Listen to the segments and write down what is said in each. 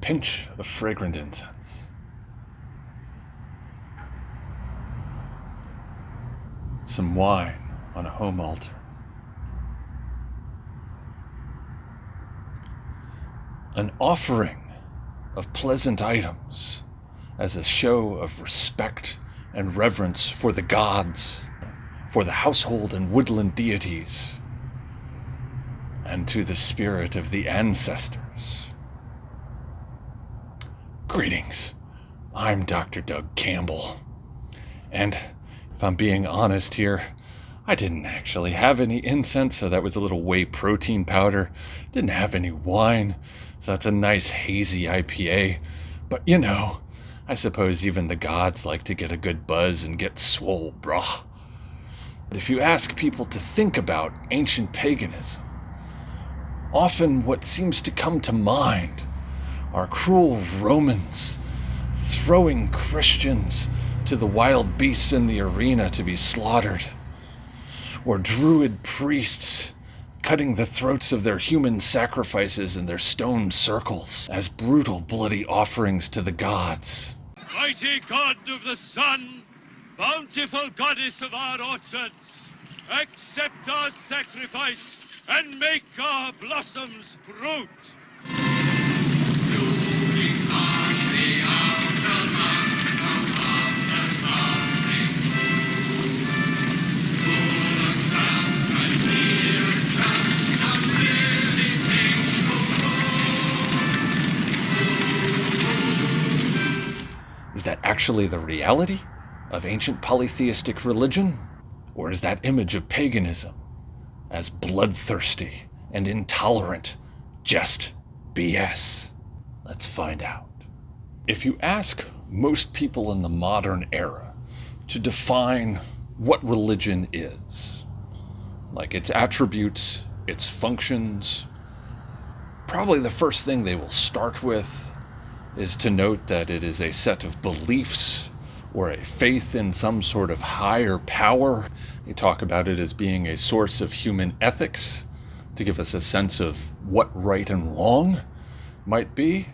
pinch of fragrant incense. Some wine on a home altar. An offering of pleasant items as a show of respect and reverence for the gods, for the household and woodland deities, and to the spirit of the ancestors. Greetings, I'm Dr. Doug Campbell, and if I'm being honest here, I didn't actually have any incense, so that was a little whey protein powder. Didn't have any wine, so that's a nice hazy IPA. But you know, I suppose even the gods like to get a good buzz and get swole, brah. If you ask people to think about ancient paganism, often what seems to come to mind are cruel Romans throwing Christians to the wild beasts in the arena to be slaughtered, or druid priests cutting the throats of their human sacrifices in their stone circles as brutal, bloody offerings to the gods. Mighty God of the sun, bountiful goddess of our orchards, accept our sacrifice and make our blossoms fruit. Is that actually the reality of ancient polytheistic religion? Or is that image of paganism as bloodthirsty and intolerant just BS? Let's find out. If you ask most people in the modern era to define what religion is, like its attributes, its functions, probably the first thing they will start with is to note that it is a set of beliefs or a faith in some sort of higher power. They talk about it as being a source of human ethics to give us a sense of what right and wrong might be,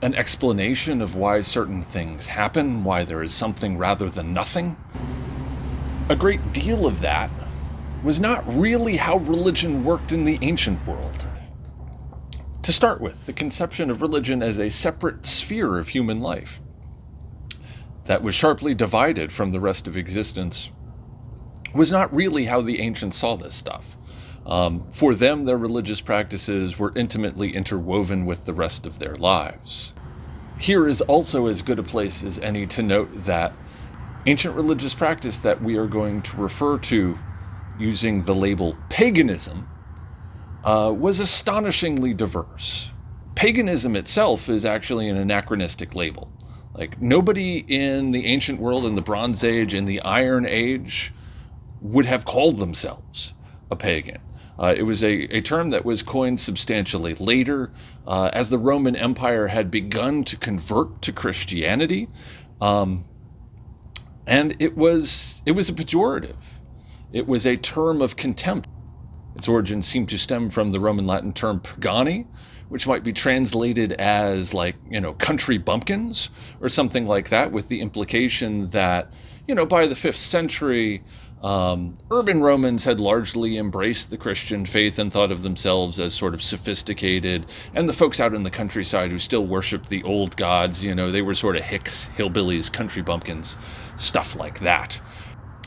an explanation of why certain things happen, why there is something rather than nothing. A great deal of that was not really how religion worked in the ancient world. To start with, the conception of religion as a separate sphere of human life that was sharply divided from the rest of existence was not really how the ancients saw this stuff. For them, their religious practices were intimately interwoven with the rest of their lives. Here is also as good a place as any to note that ancient religious practice that we are going to refer to using the label paganism was astonishingly diverse. Paganism itself is actually an anachronistic label. Like, nobody in the ancient world, in the Bronze Age, in the Iron Age, would have called themselves a pagan. It was a term that was coined substantially later, as the Roman Empire had begun to convert to Christianity, and it was a pejorative. It was a term of contempt. Its origin seemed to stem from the Roman Latin term pagani, which might be translated as, like, country bumpkins or something like that, with the implication that, by the 5th century, urban Romans had largely embraced the Christian faith and thought of themselves as sort of sophisticated, and the folks out in the countryside who still worshiped the old gods, they were sort of hicks, hillbillies, country bumpkins, stuff like that.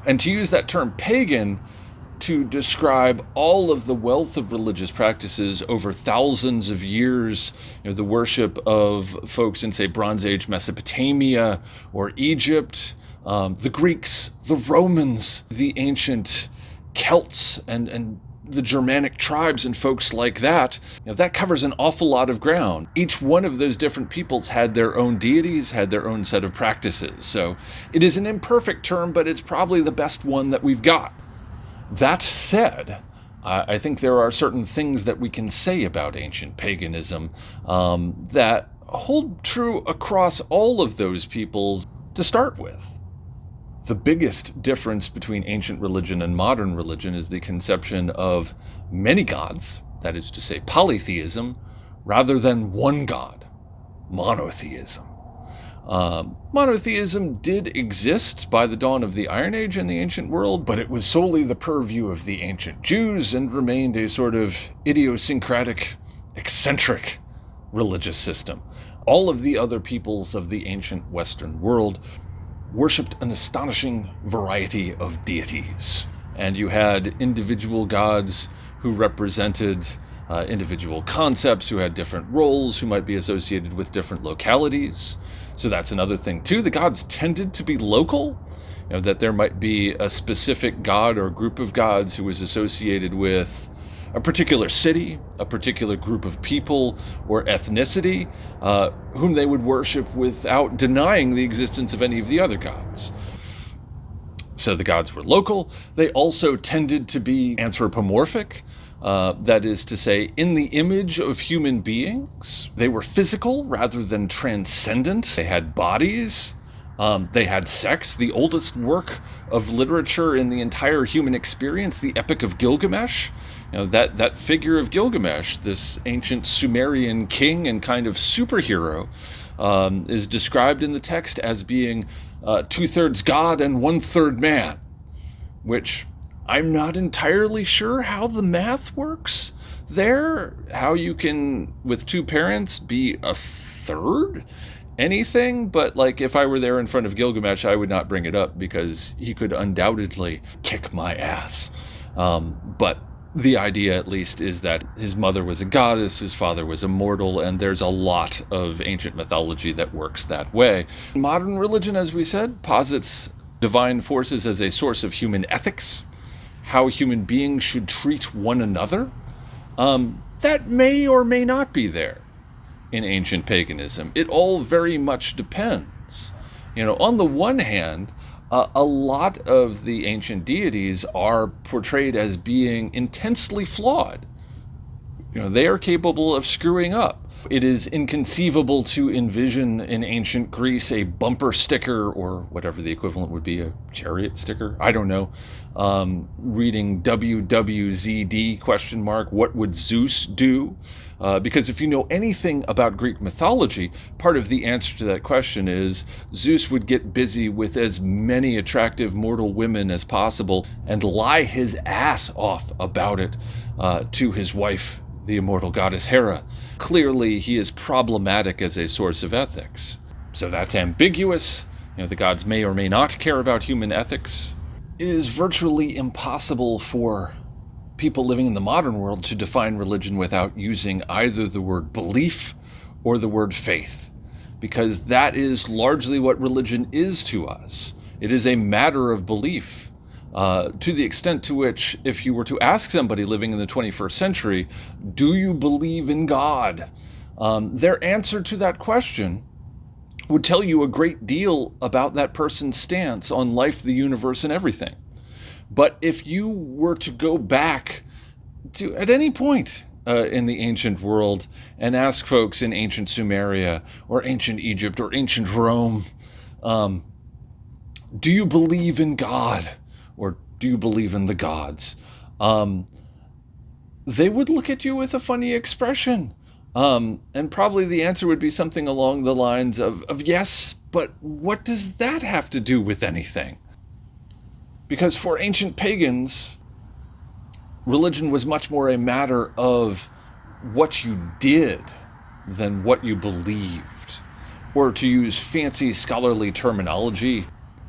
And to use that term pagan to describe all of the wealth of religious practices over thousands of years, the worship of folks in, say, Bronze Age Mesopotamia or Egypt, the Greeks, the Romans, the ancient Celts, and the Germanic tribes and folks like that, that covers an awful lot of ground. Each one of those different peoples had their own deities, had their own set of practices. So it is an imperfect term, but it's probably the best one that we've got. That said, I think there are certain things that we can say about ancient paganism that hold true across all of those peoples to start with. The biggest difference between ancient religion and modern religion is the conception of many gods, that is to say polytheism, rather than one god, monotheism. Monotheism did exist by the dawn of the Iron Age in the ancient world, but it was solely the purview of the ancient Jews and remained a sort of idiosyncratic, eccentric religious system. All of the other peoples of the ancient Western world worshipped an astonishing variety of deities. And you had individual gods who represented individual concepts, who had different roles, who might be associated with different localities. So that's another thing too. The gods tended to be local, that there might be a specific god or group of gods who was associated with a particular city, a particular group of people or ethnicity, whom they would worship without denying the existence of any of the other gods. So the gods were local. They also tended to be anthropomorphic. That is to say, in the image of human beings. They were physical rather than transcendent. They had bodies. They had sex. The oldest work of literature in the entire human experience, the Epic of Gilgamesh, that figure of Gilgamesh, this ancient Sumerian king and kind of superhero, is described in the text as being 2/3 god and 1/3 man, which I'm not entirely sure how the math works there, how you can, with two parents, be a third anything, but like if I were there in front of Gilgamesh, I would not bring it up because he could undoubtedly kick my ass. But the idea, at least, is that his mother was a goddess, his father was immortal, and there's a lot of ancient mythology that works that way. Modern religion, as we said, posits divine forces as a source of human ethics, how human beings should treat one another. That may or may not be there in ancient paganism. It all very much depends. On the one hand, a lot of the ancient deities are portrayed as being intensely flawed. They are capable of screwing up. It is inconceivable to envision in ancient Greece a bumper sticker, or whatever the equivalent would be, a chariot sticker, I don't know, reading WWZD ? What would Zeus do? Because if you know anything about Greek mythology, part of the answer to that question is Zeus would get busy with as many attractive mortal women as possible and lie his ass off about it to his wife, the immortal goddess Hera. Clearly, he is problematic as a source of ethics. So that's ambiguous. The gods may or may not care about human ethics. It is virtually impossible for people living in the modern world to define religion without using either the word belief or the word faith, because that is largely what religion is to us. It is a matter of belief. To the extent to which, if you were to ask somebody living in the 21st century, do you believe in God? Their answer to that question would tell you a great deal about that person's stance on life, the universe, and everything. But if you were to go back to, at any point in the ancient world, and ask folks in ancient Sumeria, or ancient Egypt, or ancient Rome, do you believe in God? Or do you believe in the gods? They would look at you with a funny expression. And probably the answer would be something along the lines of yes, but what does that have to do with anything? Because for ancient pagans, religion was much more a matter of what you did than what you believed. Or to use fancy scholarly terminology,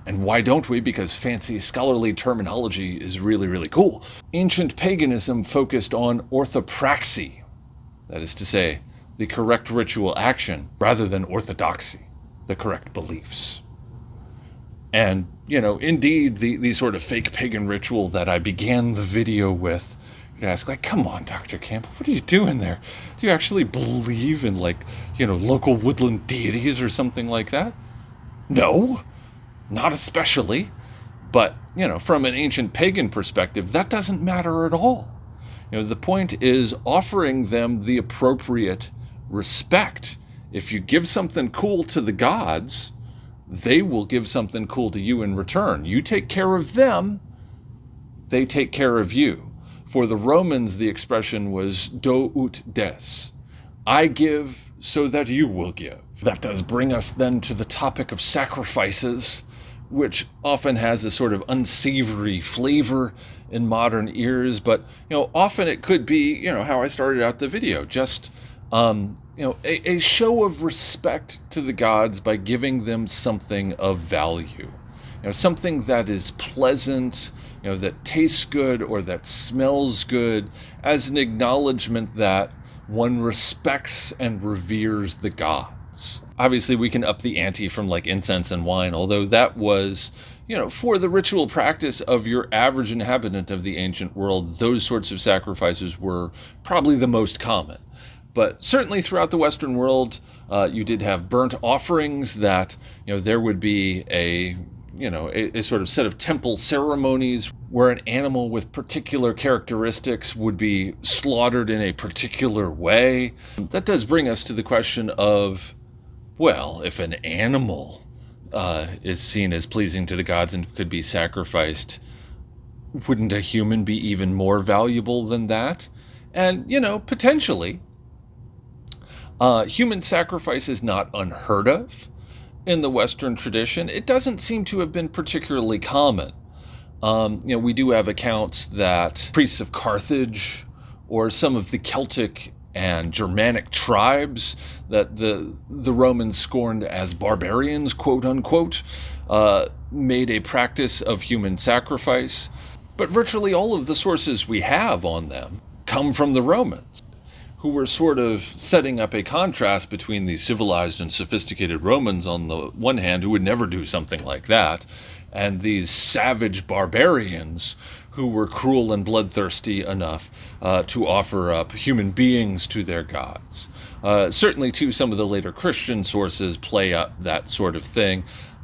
and why don't we? Because fancy scholarly terminology is really, really cool. Ancient paganism focused on orthopraxy, that is to say, the correct ritual action, rather than orthodoxy, the correct beliefs. And, indeed, the sort of fake pagan ritual that I began the video with, you'd ask, come on, Dr. Campbell, what are you doing there? Do you actually believe in, local woodland deities or something like that? No. Not especially, but, from an ancient pagan perspective, that doesn't matter at all. The point is offering them the appropriate respect. If you give something cool to the gods, they will give something cool to you in return. You take care of them, they take care of you. For the Romans, the expression was do ut des. I give, so that you will give. That does bring us then to the topic of sacrifices, which often has a sort of unsavory flavor in modern ears, but often it could be how I started out the video, just a show of respect to the gods by giving them something of value, something that is pleasant, that tastes good or that smells good, as an acknowledgement that one respects and reveres the gods. Obviously, we can up the ante from like incense and wine, although that was, for the ritual practice of your average inhabitant of the ancient world, those sorts of sacrifices were probably the most common. But certainly throughout the Western world, you did have burnt offerings that, there would be a sort of set of temple ceremonies where an animal with particular characteristics would be slaughtered in a particular way. That does bring us to the question of, well, if an animal is seen as pleasing to the gods and could be sacrificed, wouldn't a human be even more valuable than that? And, potentially, human sacrifice is not unheard of in the Western tradition. It doesn't seem to have been particularly common. We do have accounts that priests of Carthage or some of the Celtic and Germanic tribes that the Romans scorned as barbarians, quote unquote, made a practice of human sacrifice. But virtually all of the sources we have on them come from the Romans, who were sort of setting up a contrast between the civilized and sophisticated Romans on the one hand, who would never do something like that, and these savage barbarians who were cruel and bloodthirsty enough to offer up human beings to their gods. Certainly, too, some of the later Christian sources play up that sort of thing.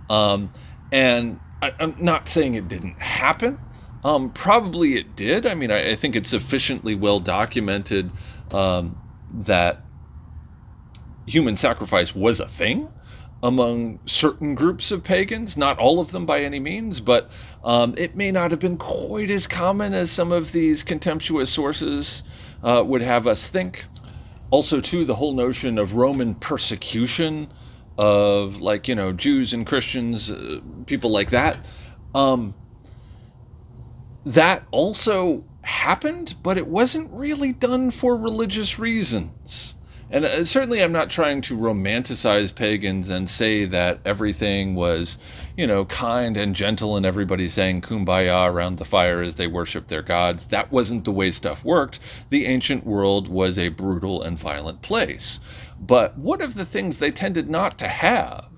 And I'm not saying it didn't happen. Probably it did. I mean, I think it's sufficiently well documented that human sacrifice was a thing among certain groups of pagans, not all of them by any means, but it may not have been quite as common as some of these contemptuous sources would have us think. Also, too, the whole notion of Roman persecution of, Jews and Christians, people like that, that also happened, but it wasn't really done for religious reasons. And certainly I'm not trying to romanticize pagans and say that everything was, kind and gentle and everybody sang kumbaya around the fire as they worshiped their gods. That wasn't the way stuff worked. The ancient world was a brutal and violent place. But one of the things they tended not to have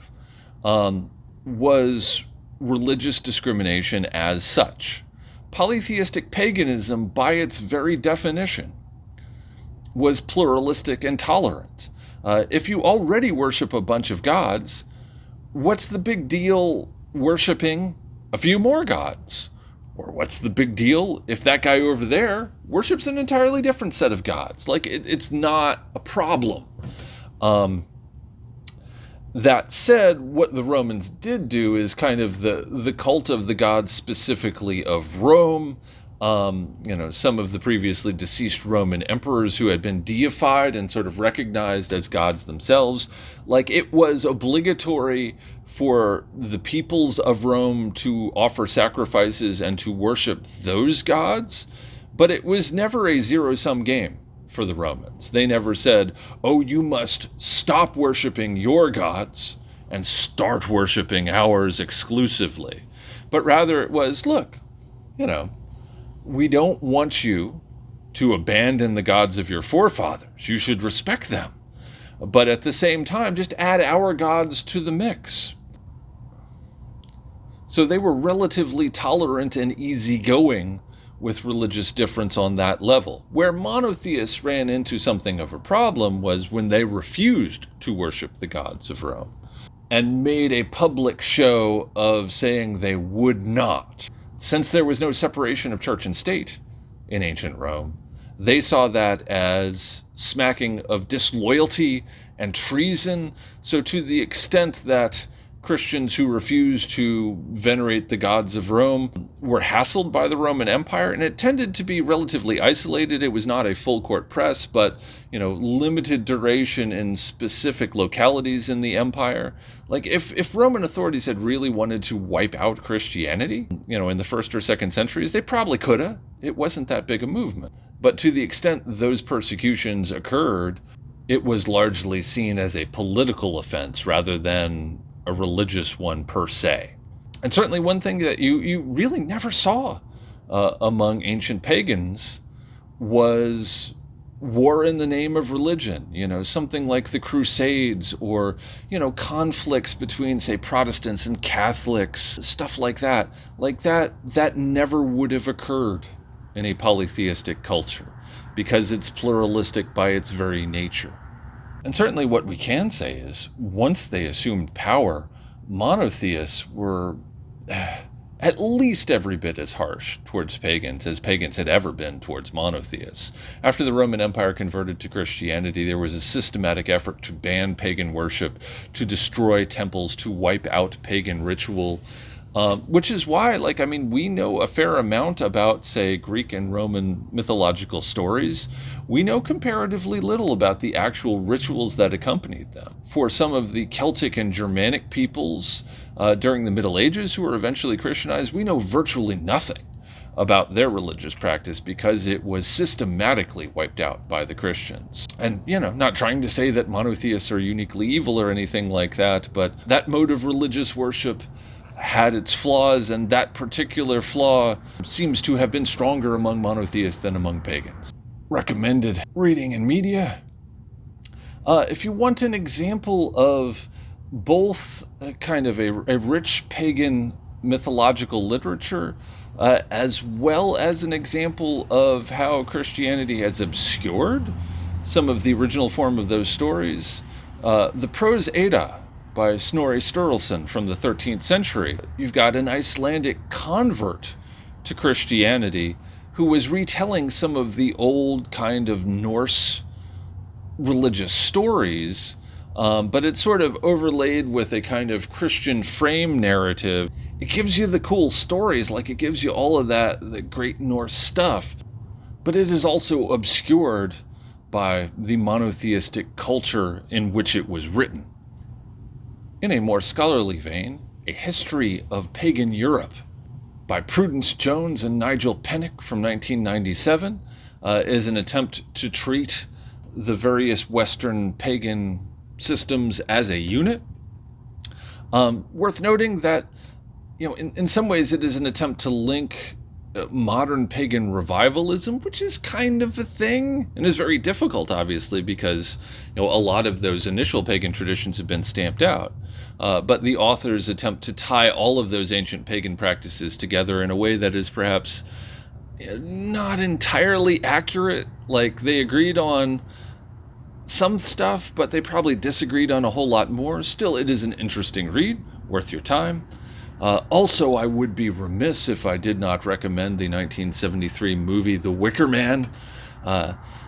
was religious discrimination as such. Polytheistic paganism, by its very definition, was pluralistic and tolerant. If you already worship a bunch of gods, what's the big deal worshiping a few more gods? Or what's the big deal if that guy over there worships an entirely different set of gods? It's not a problem. That said, what the Romans did do is kind of the cult of the gods specifically of Rome. Some of the previously deceased Roman emperors who had been deified and sort of recognized as gods themselves. It was obligatory for the peoples of Rome to offer sacrifices and to worship those gods, but it was never a zero-sum game for the Romans. They never said, oh, you must stop worshiping your gods and start worshiping ours exclusively. But rather it was, look, we don't want you to abandon the gods of your forefathers. You should respect them. But at the same time, just add our gods to the mix. So they were relatively tolerant and easygoing with religious difference on that level. Where monotheists ran into something of a problem was when they refused to worship the gods of Rome and made a public show of saying they would not. Since there was no separation of church and state in ancient Rome, they saw that as smacking of disloyalty and treason. So to the extent that Christians who refused to venerate the gods of Rome were hassled by the Roman Empire, and it tended to be relatively isolated. It was not a full court press, but, limited duration in specific localities in the empire. Like, if Roman authorities had really wanted to wipe out Christianity, in the 1st or 2nd centuries, they probably could have. It wasn't that big a movement. But to the extent those persecutions occurred, it was largely seen as a political offense rather than a religious one per se. And certainly one thing that you really never saw among ancient pagans was war in the name of religion, something like the Crusades or, conflicts between, say, Protestants and Catholics, stuff like that. Like that never would have occurred in a polytheistic culture because it's pluralistic by its very nature. And certainly what we can say is, once they assumed power, monotheists were at least every bit as harsh towards pagans as pagans had ever been towards monotheists. After the Roman Empire converted to Christianity, there was a systematic effort to ban pagan worship, to destroy temples, to wipe out pagan ritual, which is why, we know a fair amount about, say, Greek and Roman mythological stories. We know comparatively little about the actual rituals that accompanied them. For some of the Celtic and Germanic peoples during the Middle Ages who were eventually Christianized, we know virtually nothing about their religious practice because it was systematically wiped out by the Christians. And, not trying to say that monotheists are uniquely evil or anything like that, but that mode of religious worship had its flaws, and that particular flaw seems to have been stronger among monotheists than among pagans. Recommended reading and media. If you want an example of both kind of a rich pagan mythological literature, as well as an example of how Christianity has obscured some of the original form of those stories, the Prose Edda by Snorri Sturlson from the 13th century. You've got an Icelandic convert to Christianity who was retelling some of the old kind of Norse religious stories, but it's sort of overlaid with a kind of Christian frame narrative. It gives you the cool stories, like it gives you all of the great Norse stuff, but it is also obscured by the monotheistic culture in which it was written. In a more scholarly vein, A History of Pagan Europe by Prudence Jones and Nigel Pennick from 1997 is an attempt to treat the various Western pagan systems as a unit. Worth noting that, in some ways it is an attempt to link modern pagan revivalism, which is kind of a thing, and is very difficult, obviously, because a lot of those initial pagan traditions have been stamped out. But the authors attempt to tie all of those ancient pagan practices together in a way that is perhaps not entirely accurate. Like, they agreed on some stuff, but they probably disagreed on a whole lot more. Still, it is an interesting read, worth your time. Also, I would be remiss if I did not recommend the 1973 movie The Wicker Man,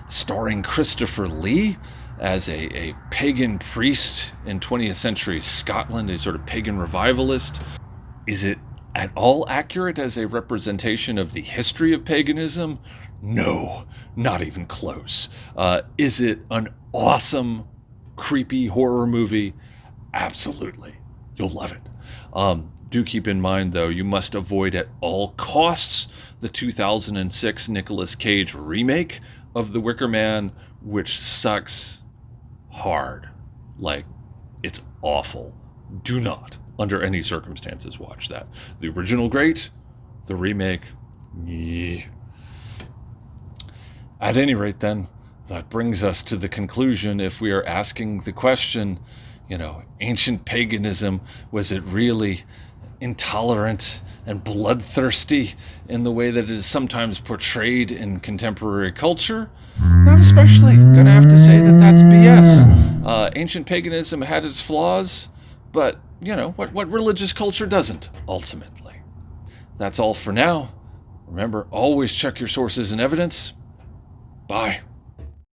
starring Christopher Lee as a pagan priest in 20th century Scotland, a sort of pagan revivalist. Is it at all accurate as a representation of the history of paganism? No, not even close. Is it an awesome, creepy horror movie? Absolutely. You'll love it. Do keep in mind, though, you must avoid at all costs the 2006 Nicolas Cage remake of The Wicker Man, which sucks hard. Like, it's awful. Do not, under any circumstances, watch that. The original, great. The remake, yeah. At any rate, then, that brings us to the conclusion. If we are asking the question, ancient paganism, was it really intolerant and bloodthirsty in the way that it is sometimes portrayed in contemporary culture? Not especially. I'm going to have to say that that's BS. Ancient paganism had its flaws, but, what religious culture doesn't, ultimately? That's all for now. Remember, always check your sources and evidence. Bye.